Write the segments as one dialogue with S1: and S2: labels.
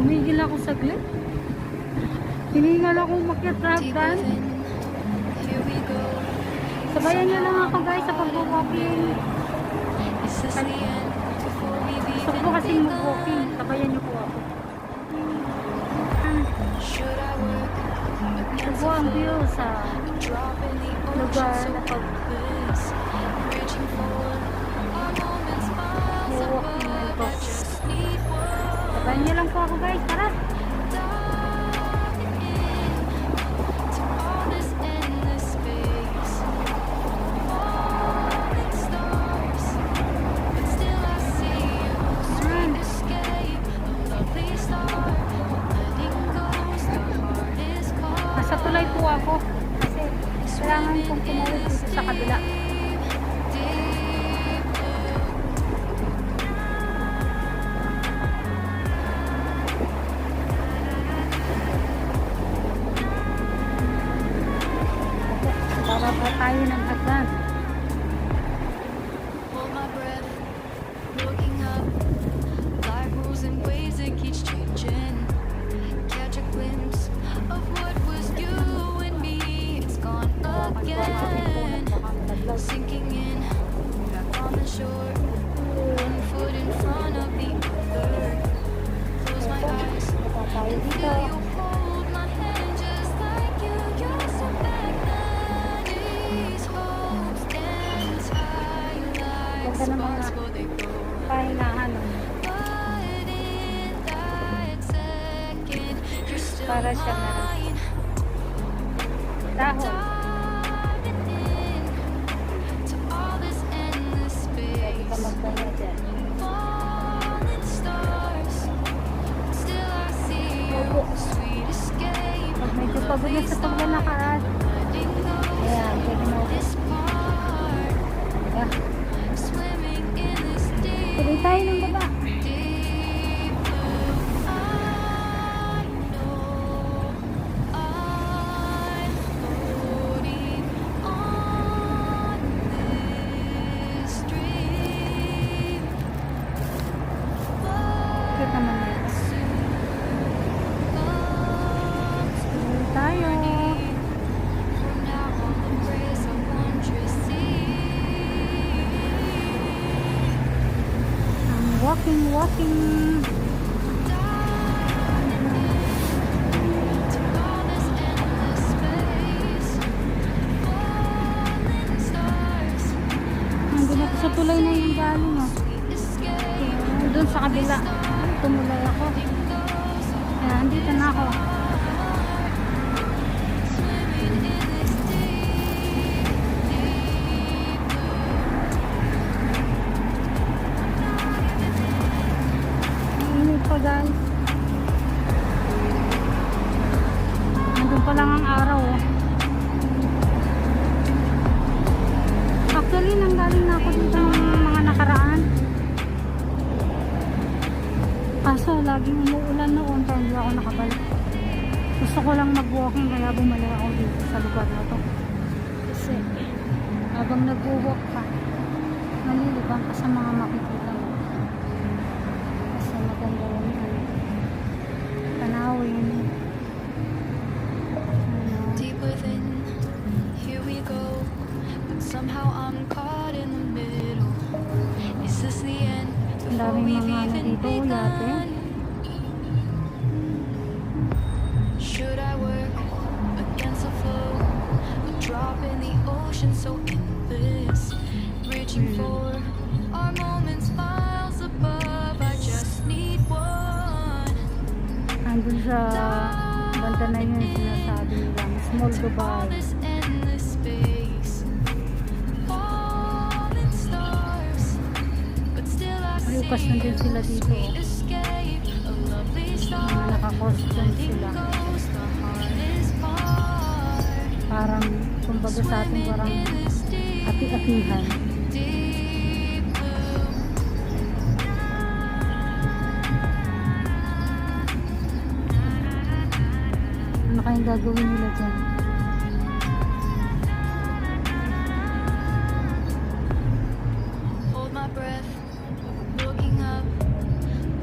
S1: Tumigil ako saglit. Hiningal ako umakyat sa hagdan. Sabayan niyo lang ako guys sa pag-walking. Gusto ko kasi mag-walking. Sabayan niyo po ako. Ito po ang view sa lugar na pag-walking na ito. Sabayan niyo lang po ako guys. Tara! Nasa tulay po ako kasi kailangan kong tumawid dito sa kabila. Bababa tayo ng hagdan.
S2: Hold my breath, looking up. Life moves in ways that keeps changing. Catch a glimpse of what was you and me. It's gone again, sinking in back on the shore. One foot in front of the other. Close my eyes and feel you hold my hand just like you used to back then. These hopes and tight like
S1: Ganda ng mga
S2: sparks before they go.
S1: pahingahan.
S2: But in that second, you're still
S1: Para siya na
S2: mine.
S1: dahon.
S2: Diving in to all this endless
S1: Pwede ka
S2: space.
S1: magpahinga dyan.
S2: Falling stars, still I see you. Sweet escape.
S1: Pag medyo pagod na sa paglalakad.
S2: Letting go
S1: Ayan, pwede mo.
S2: this part.
S1: Yeah.
S2: Swimming in this deep.
S1: Tuloy tayo ng baba.
S2: Deep blue, I know I'm floating on this dream.
S1: Cute naman
S2: But
S1: yan.
S2: soon comes
S1: Tuloy tayo.
S2: morning. From now on, embrace a wondrous sea.
S1: I'm walking, walking.
S2: To all this endless space, falling stars,
S1: Nandun ako sa tulay na yung galing. Oh.
S2: sweet escape.
S1: Doon sa kabila. Tumulay ako. Ayan, andito na ako.
S2: Swimming in this deep, deep
S1: Init pa guys. Nandun pa lang ang araw. Oh. Actually, nanggaling na ako dito ng mga nakaraan. Kaso, laging umuulan noon kaya hindi ako nakabalik. Gusto ko lang mag-walking kaya bumalik ako dito sa lugar na to. Kasi, habang nag-walk ka, nalilibang ka sa mga makikita mo. Kasi maganda yung tanawin. Ano,
S2: deep within. Here we go, but somehow I'm caught in the middle. Is this the end?
S1: ang
S2: Before
S1: daming
S2: we've
S1: mga ano
S2: even
S1: dito, yate.
S2: begun. Should I work against the flow? A drop in the ocean so endless. Reaching for our moments miles above. I just need one.
S1: Andun sa banda na yun sinasabi nilang small
S2: To all
S1: Dubai.
S2: this endless space. Falling stars, but still I see
S1: Bukas na din sila dito.
S2: sweet escape. A lovely
S1: Mga
S2: star.
S1: naka-costume sila.
S2: Goes the hardest part.
S1: Parang, kumbaga sa atin parang
S2: In this deep,
S1: ati-atihan.
S2: deep blue.
S1: Ano kayang gagawin nila dyan?
S2: Hold my breath, looking up.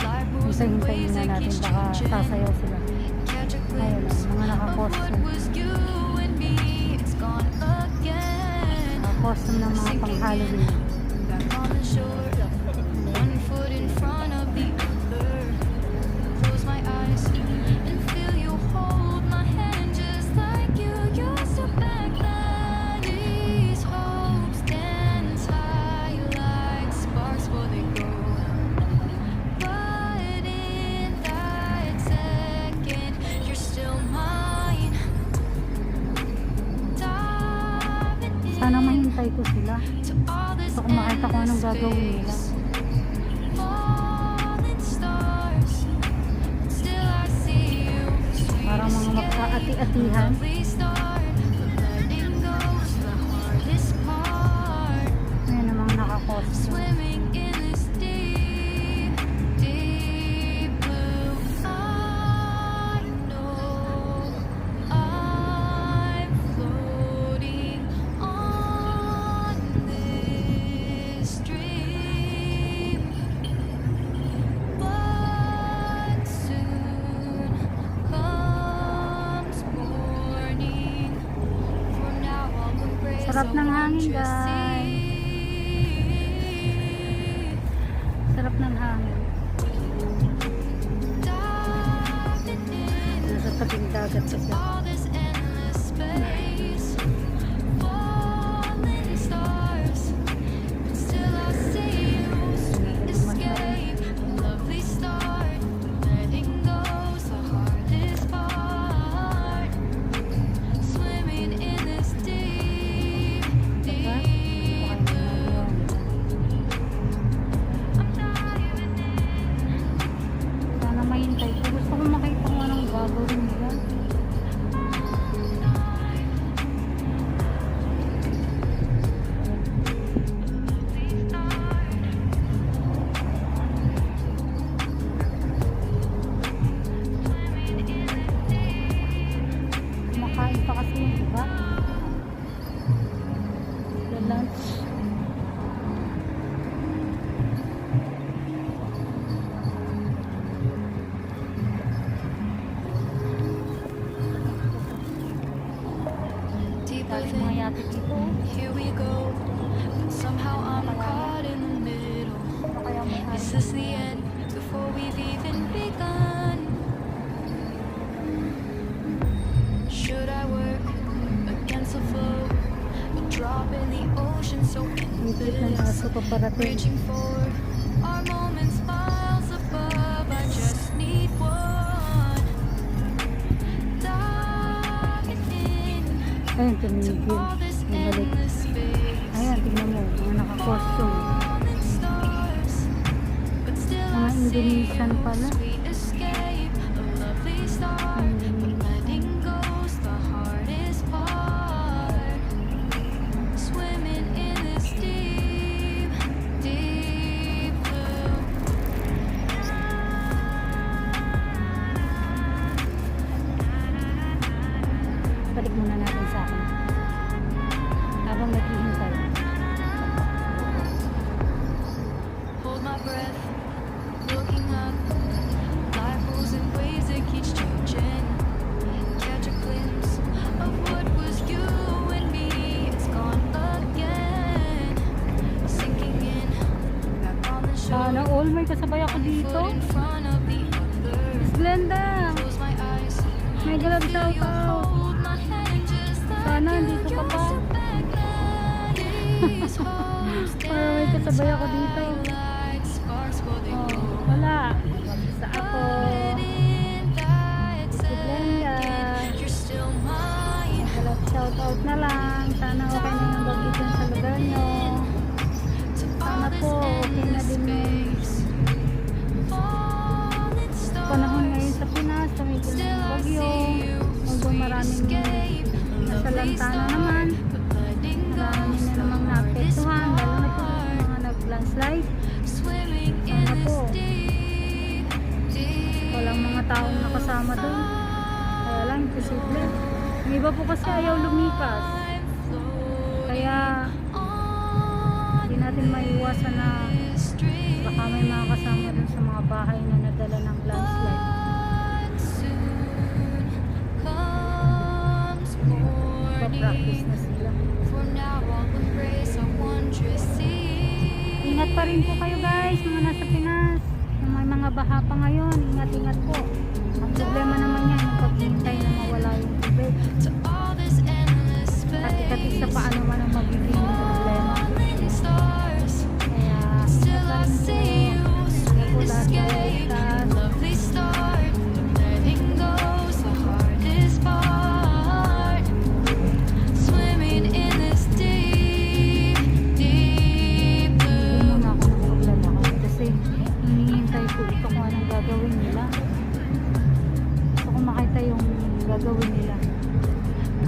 S2: Life moves in
S1: Hintayin
S2: ways
S1: na
S2: that
S1: natin baka sasayaw sila.
S2: Catch a
S1: Ayun,
S2: glimpse
S1: mga
S2: of what
S1: naka-costume.
S2: was you and me. It's gone again.
S1: Costume ng mga pang Halloween.
S2: Back on the shore, one foot in front of the other. Close my eyes and feel you hold my hand just like you used to back then. These hopes dance high like sparks before they go. But in that second, you're still mine. Diving in
S1: Sana mahintay ko sila.
S2: to all this
S1: Gusto ko makita kung anong gagawin nila.
S2: falling stars. Still I see you.
S1: Parang mga magkaati-atihan.
S2: Lovely start. Letting go's the hardest part.
S1: Ayun ang mga naka-costume.
S2: Swimming in this deep, deep blue. I know I'm floating on this dream, but soon comes morning. For now, I'll embrace
S1: Sarap ng hangin,
S2: a wondrous
S1: guys.
S2: sea.
S1: Sarap ng hangin.
S2: Diving in
S1: Nasa tabing dagat kasi.
S2: all this endless space, falling stars, but still I see you. Sweet escape, a lovely start. Letting go's the hardest part. Swimming in this deep, deep blue. I'm diving in.
S1: Sana mahintay ko. Gusto ko makita kung anong gagawin nila. Kumakain pa kasi yung iba. The lunch.
S2: Deep
S1: Dahil mga
S2: within,
S1: yate dito.
S2: here we go. But somehow I'm caught in the middle.
S1: Ano kaya may
S2: Is this the end before we've even begun? Should I work against the flow? A drop in the ocean so
S1: Higit ng
S2: endless.
S1: aso pa parating.
S2: Reaching for our moments miles above. I just need one. Diving in
S1: Ayun,
S2: to
S1: tumigil.
S2: all this
S1: Bumalik.
S2: endless space.
S1: Ayan, tignan mo. Mga naka-costume.
S2: Falling stars, but still
S1: Mga
S2: I see
S1: Indonesian
S2: you.
S1: pala.
S2: Sweet escape, a lovely start, but letting go's the hardest part. Swimming in this deep, deep blue.
S1: Balik muna natin sa akin. Habang naghihintay.
S2: Hold my breath, looking up. Life moves in ways that keeps changing. Catch a glimpse of what was you and me. It's gone again. Sinking in, back on the
S1: Sana
S2: shore.
S1: all may kasabay ako
S2: One
S1: dito.
S2: foot in front of the other.
S1: Miss Glenda!
S2: Close my eyes.
S1: May galab
S2: Feel
S1: shout
S2: you
S1: out!
S2: hold my hand just like
S1: Sana
S2: you
S1: andito ka pa.
S2: used to back then. These hopes
S1: Para may kasabay ako dito.
S2: dance high like sparks before they
S1: Oh,
S2: go.
S1: wala. Sa ako.
S2: But in that
S1: Glenda.
S2: second, you're still mine.
S1: Galab shout out na lang. Sana okay na yung bagay dyan sa lugar nyo.
S2: To
S1: Sana
S2: all this
S1: po okay na din yung
S2: endless space. Falling
S1: panahon
S2: stars.
S1: ngayon sa Pinas. Tumigil na
S2: Still
S1: yung
S2: I
S1: bagyo.
S2: see you.
S1: Although
S2: Sweet
S1: maraming
S2: escape.
S1: nasa
S2: Lovely
S1: lantana
S2: start.
S1: naman.
S2: But letting
S1: Marami
S2: go's
S1: na
S2: the
S1: namang
S2: hardest
S1: naapektuhan. Lalo na po
S2: part.
S1: yung mga nag-landslide.
S2: Swimming in
S1: Sana
S2: this
S1: po.
S2: deep, deep
S1: Walang mga taong nakasama doon. Kaya lang, imposible. Yung iba po kasi ayaw lumikas.
S2: I'm floating
S1: Kaya
S2: on
S1: hindi natin maiwasan na
S2: stream.
S1: Baka may mga kasama dun sa mga bahay na nadala ng landslide.
S2: But soon comes
S1: Pa-practice
S2: morning.
S1: na sila.
S2: For now I'll embrace a wondrous sea.
S1: Ingat pa rin po kayo guys, mga nasa Pinas. Kung may mga baha pa ngayon, ingat-ingat po. Ang problema naman yan, yung paghihintay na mawala yung tubig.
S2: To all this endless
S1: Katikati sa
S2: space.
S1: paano man ang magiging problema.
S2: Falling stars.
S1: Kaya,
S2: Still I
S1: ingat pa rin
S2: see you.
S1: po.
S2: Sweet
S1: Lahat po
S2: escape.
S1: ligtas.
S2: Lovely start. Letting go's the hardest part. Swimming in this deep, deep
S1: Hindi
S2: blue.
S1: muna ako magpaglalakad kasi hinihintay ko ito kung anong gagawin nila. Gusto ko makita yung gagawin nila.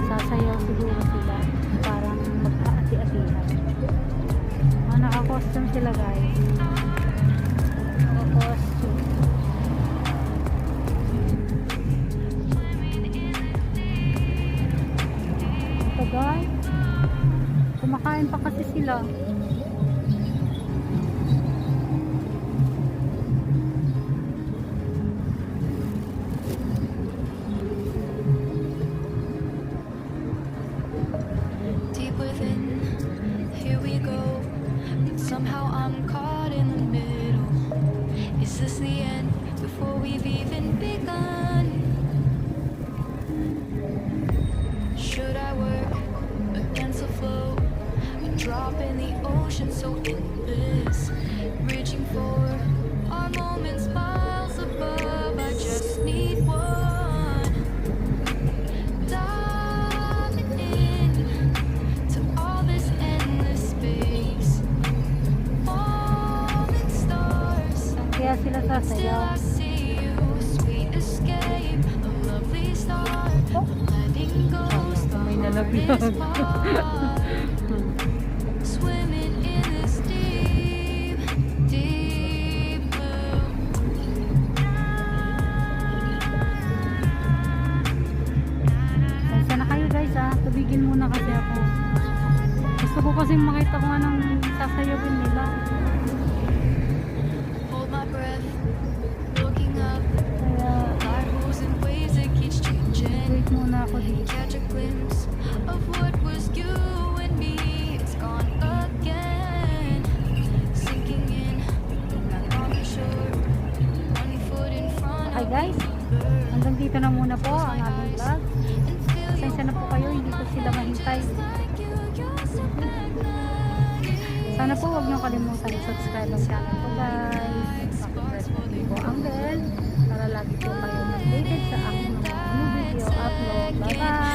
S1: Sasayaw siguro sila. Parang mag-aati-atihan. Naka-costume sila guys. Naka-costume. Ito guys. Kumakain pa kasi sila.
S2: Deep within, here we go. But somehow I'm caught in the middle. Is this the end before we've even begun? Should I work against the flow? A drop in the ocean so endless. Reaching for our moments miles above. I just need one. Diving in to all this endless space. Falling stars.
S1: Kaya sila
S2: Still
S1: sasayaw.
S2: I see you. Sweet escape. A lovely start. Letting go.
S1: May
S2: The
S1: nalaglag.
S2: hardest part. Swimming in this deep, deep blue.
S1: Pasensya na kayo guys ha. Tubigin muna kasi ako. Gusto ko kasi makita kung anong sasayawin nila.
S2: Hold my breath, looking up.
S1: Kaya
S2: Life moves in waves that keeps changing.
S1: wait muna ako dito.
S2: Catch a glimpse of what was you and me. It's gone again, sinking in, not on the shore. One foot in front
S1: Okay
S2: of
S1: guys,
S2: the
S1: hanggang dito na muna po ang ating vlog.
S2: and feel you.
S1: Pasensya na po kayo, hindi ko sila mahintay.
S2: Like you, you're so magnetic.
S1: Sana po huwag niyo kalimutan i-subscribe ang channel ko guys. Pakipres po po ang bell para lagi po kayo updated sa aking mga new video upload. Bye bye!